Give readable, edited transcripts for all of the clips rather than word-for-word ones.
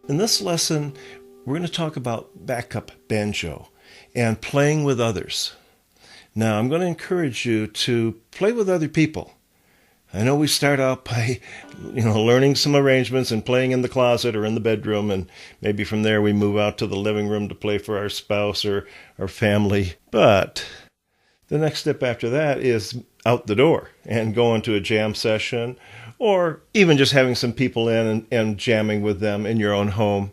In this lesson, we're going to talk about backup banjo and playing with others. Now, I'm going to encourage you to play with other people. I know we start out by, learning some arrangements and playing in the closet or in the bedroom, and maybe from there we move out to the living room to play for our spouse or our family. But the next step after that is out the door and going to a jam session, or even just having some people in and jamming with them in your own home.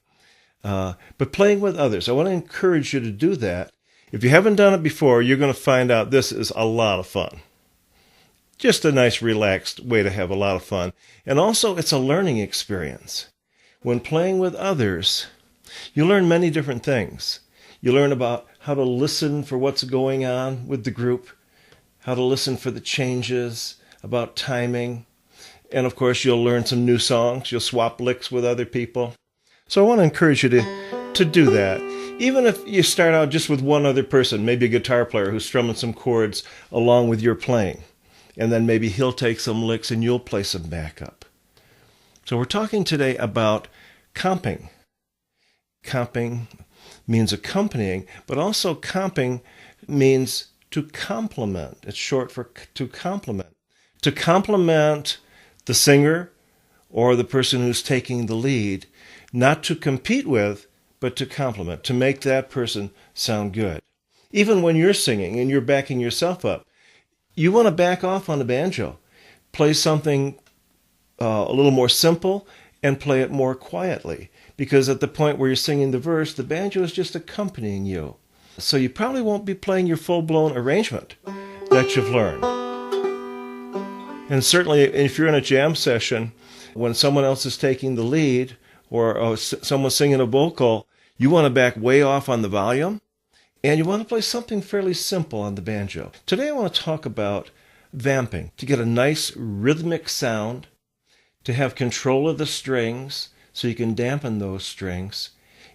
But playing with others, I want to encourage you to do that. If you haven't done it before, you're going to find out this is a lot of fun. Just a nice, relaxed way to have a lot of fun. And also, it's a learning experience. When playing with others, you learn many different things. You learn about how to listen for what's going on with the group, how to listen for the changes, about timing. And of course, you'll learn some new songs. You'll swap licks with other people. So I want to encourage you to do that. Even if you start out just with one other person, maybe a guitar player who's strumming some chords along with your playing. And then maybe he'll take some licks and you'll play some backup. So we're talking today about comping. Comping means accompanying, but also comping means to complement. It's short for to complement. To complement the singer or the person who's taking the lead, not to compete with, but to complement, to make that person sound good. Even when you're singing and you're backing yourself up, you want to back off on the banjo. Play something a little more simple and play it more quietly. Because at the point where you're singing the verse, the banjo is just accompanying you. So you probably won't be playing your full-blown arrangement that you've learned. And certainly if you're in a jam session, when someone else is taking the lead or someone's singing a vocal, you want to back way off on the volume. And you want to play something fairly simple on the banjo. Today I want to talk about vamping, to get a nice rhythmic sound, to have control of the strings so you can dampen those strings,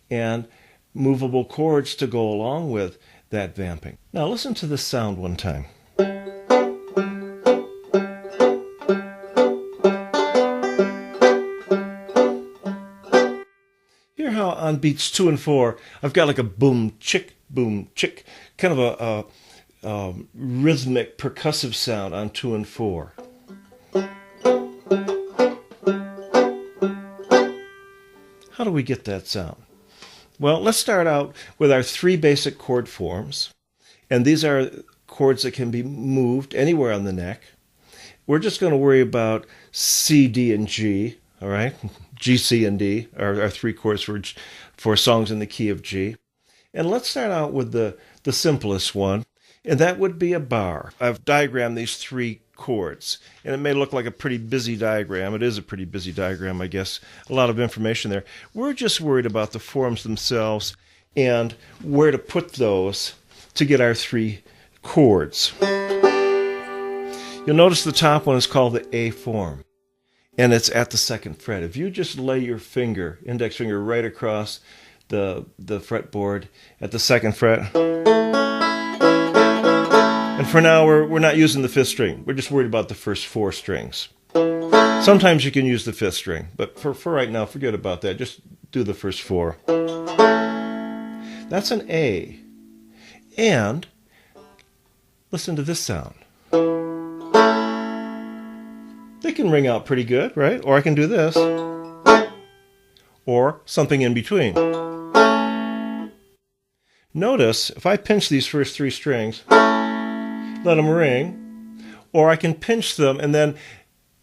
and movable chords to go along with that vamping. Now listen to this sound one time. Hear how on beats 2 and 4, I've got like a boom, chick, boom, chick, kind of a rhythmic, percussive sound on 2 and 4. How do we get that sound? Well, let's start out with our 3 basic chord forms. And these are chords that can be moved anywhere on the neck. We're just going to worry about C, D, and G, all right? G, C, and D are our 3 chords for songs in the key of G. And let's start out with the simplest one, and that would be a bar. I've diagrammed these 3 chords, and it may look like a pretty busy diagram. It is a pretty busy diagram, I guess. A lot of information there. We're just worried about the forms themselves and where to put those to get our 3 chords. You'll notice the top one is called the A form, and it's at the 2nd fret. If you just lay your index finger right across the fretboard at the 2nd fret. And for now, we're not using the 5th string. We're just worried about the first 4 strings. Sometimes you can use the 5th string, but for right now, forget about that. Just do the first 4. That's an A. And listen to this sound. They can ring out pretty good, right? Or I can do this. Or something in between. Notice, if I pinch these first 3 strings, let them ring, or I can pinch them and then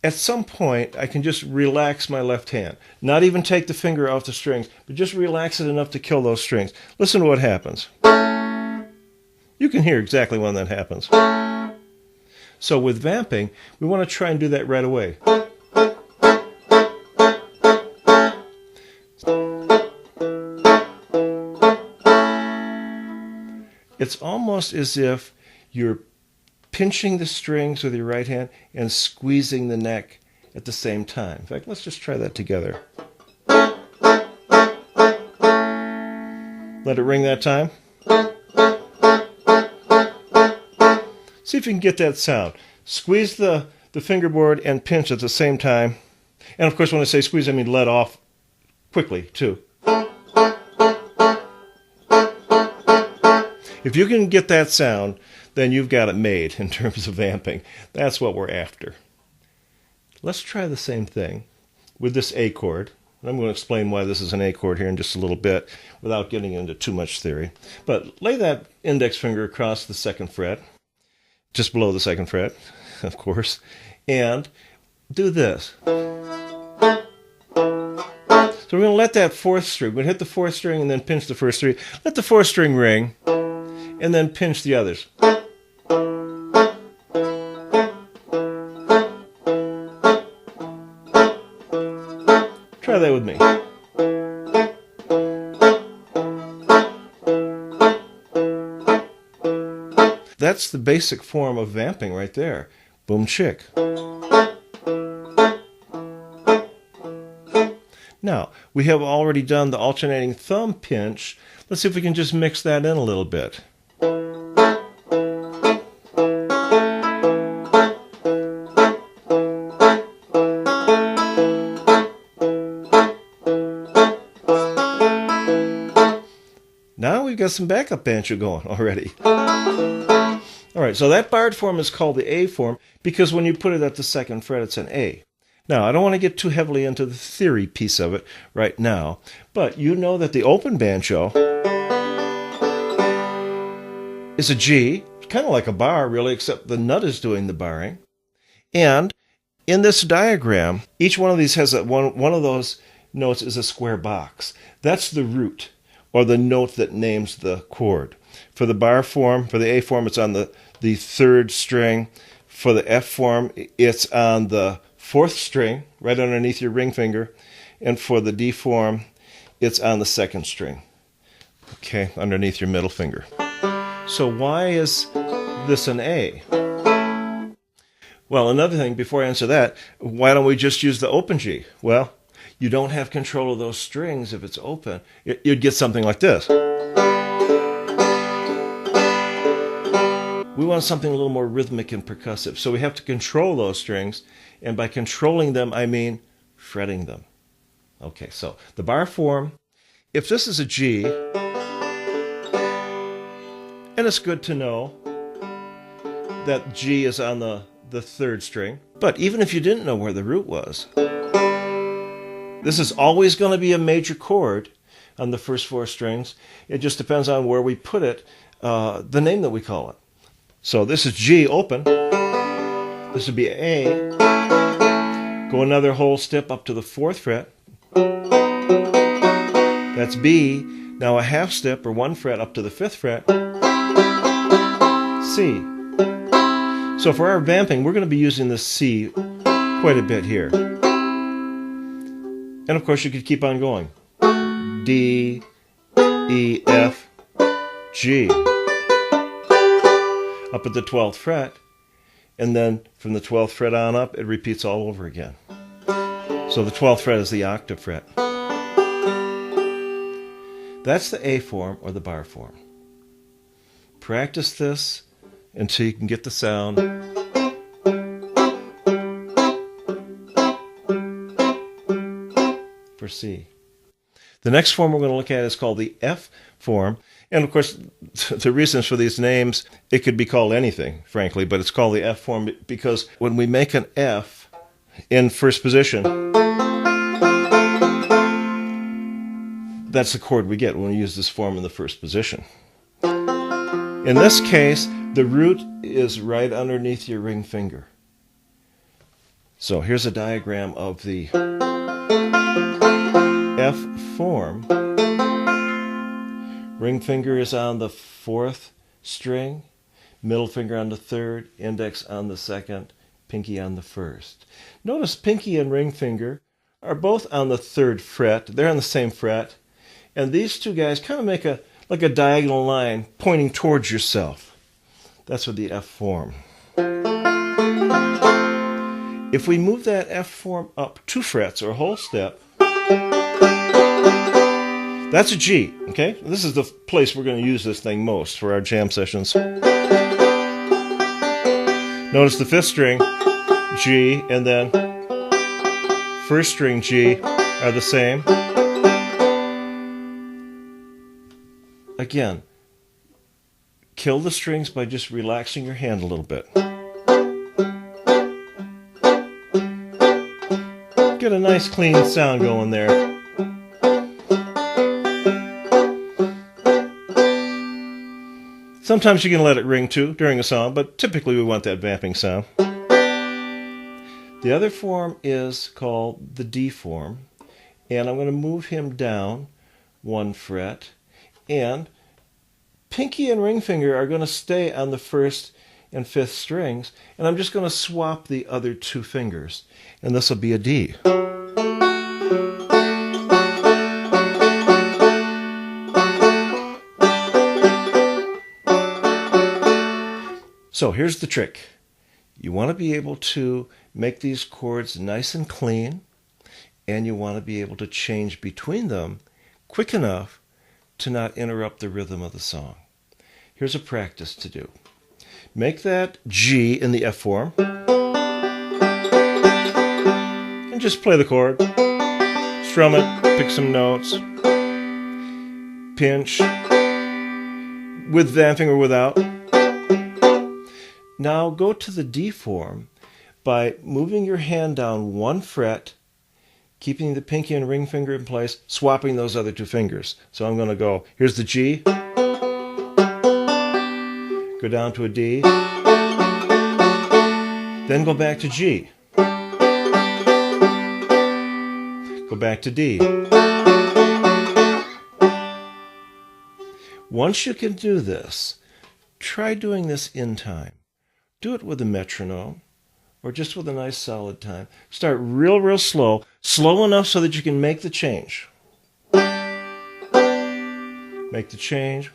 at some point I can just relax my left hand. Not even take the finger off the strings, but just relax it enough to kill those strings. Listen to what happens. You can hear exactly when that happens. So with vamping, we want to try and do that right away. It's almost as if you're pinching the strings with your right hand and squeezing the neck at the same time. In fact, let's just try that together. Let it ring that time. See if you can get that sound. Squeeze the fingerboard and pinch at the same time. And of course, when I say squeeze, I mean let off quickly, too. If you can get that sound, then you've got it made in terms of vamping. That's what we're after. Let's try the same thing with this A chord. I'm going to explain why this is an A chord here in just a little bit without getting into too much theory. But lay that index finger across the 2nd fret, just below the 2nd fret, of course, and do this. So we're going to let that 4th string, we're going to hit the 4th string and then pinch the first 3. Let the 4th string ring, and then pinch the others. Try that with me. That's the basic form of vamping right there. Boom chick. Now, we have already done the alternating thumb pinch. Let's see if we can just mix that in a little bit. Now we've got some backup banjo going already. All right, so that barred form is called the A form because when you put it at the 2nd fret, it's an A. Now, I don't want to get too heavily into the theory piece of it right now, but you know that the open banjo is a G, kind of like a bar, really, except the nut is doing the barring. And in this diagram, each one of these has one of those notes is a square box. That's the root, or the note that names the chord. For the bar form, for the A form, it's on the 3rd string. For the F form, it's on the 4th string, right underneath your ring finger. And for the D form, it's on the 2nd string, okay, underneath your middle finger. So why is this an A? Well, another thing, before I answer that, why don't we just use the open G? Well, you don't have control of those strings if it's open. You'd get something like this. We want something a little more rhythmic and percussive, so we have to control those strings, and by controlling them, I mean fretting them. Okay, so the bar form, if this is a G, and it's good to know that G is on the 3rd string, but even if you didn't know where the root was, this is always going to be a major chord on the first 4 strings. It just depends on where we put it, the name that we call it. So this is G open. This would be A. Go another whole step up to the 4th fret. That's B. Now a half step or 1 fret up to the 5th fret. C. So for our vamping, we're going to be using this C quite a bit here. And of course, you could keep on going. D, E, F, G. Up at the 12th fret, and then from the 12th fret on up, it repeats all over again. So the 12th fret is the octave fret. That's the A form or the bar form. Practice this until you can get the sound. For C. The next form we're going to look at is called the F form. And of course, the reasons for these names, it could be called anything, frankly, but it's called the F form because when we make an F in first position, that's the chord we get when we use this form in the first position. In this case, the root is right underneath your ring finger. So here's a diagram of the F form. Ring finger is on the 4th string, middle finger on the 3rd, index on the 2nd, pinky on the 1st. Notice pinky and ring finger are both on the 3rd fret. They're on the same fret. And these two guys kind of make a diagonal line pointing towards yourself. That's what the F form. If we move that F form up 2 frets or a whole step, that's a G, okay? This is the place we're going to use this thing most for our jam sessions. Notice the 5th string, G, and then 1st string G are the same. Again, kill the strings by just relaxing your hand a little bit. Get a nice clean sound going there. Sometimes you can let it ring too during a song, but typically we want that vamping sound. The other form is called the D form, and I'm going to move him down 1 fret, and pinky and ring finger are going to stay on the 1st and 5th strings, and I'm just going to swap the other 2 fingers, and this will be a D. So here's the trick. You want to be able to make these chords nice and clean, and you want to be able to change between them quick enough to not interrupt the rhythm of the song. Here's a practice to do. Make that G in the F form, and just play the chord. Strum it, pick some notes, pinch, with vamping or without. Now go to the D form by moving your hand down 1 fret, keeping the pinky and ring finger in place, swapping those other 2 fingers. So I'm going to go, here's the G, go down to a D, then go back to G, go back to D. Once you can do this, try doing this in time. Do it with a metronome or just with a nice solid time. Start real slow, slow enough so that you can make the change. Make the change.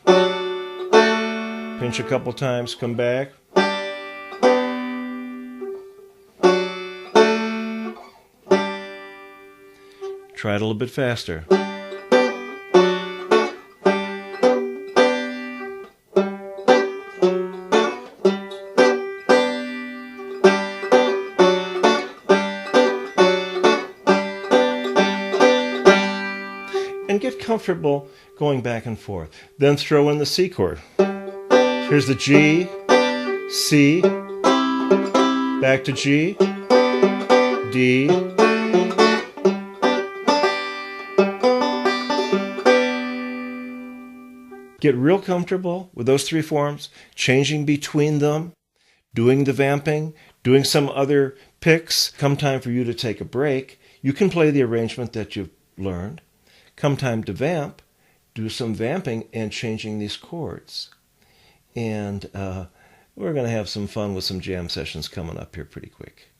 Pinch a couple times, come back. Try it a little bit faster. And get comfortable going back and forth. Then throw in the C chord. Here's the G, C, back to G, D, get real comfortable with those 3 forms, changing between them, doing the vamping, doing some other picks. Come time for you to take a break, you can play the arrangement that you've learned. Come time to vamp, do some vamping and changing these chords. And we're going to have some fun with some jam sessions coming up here pretty quick.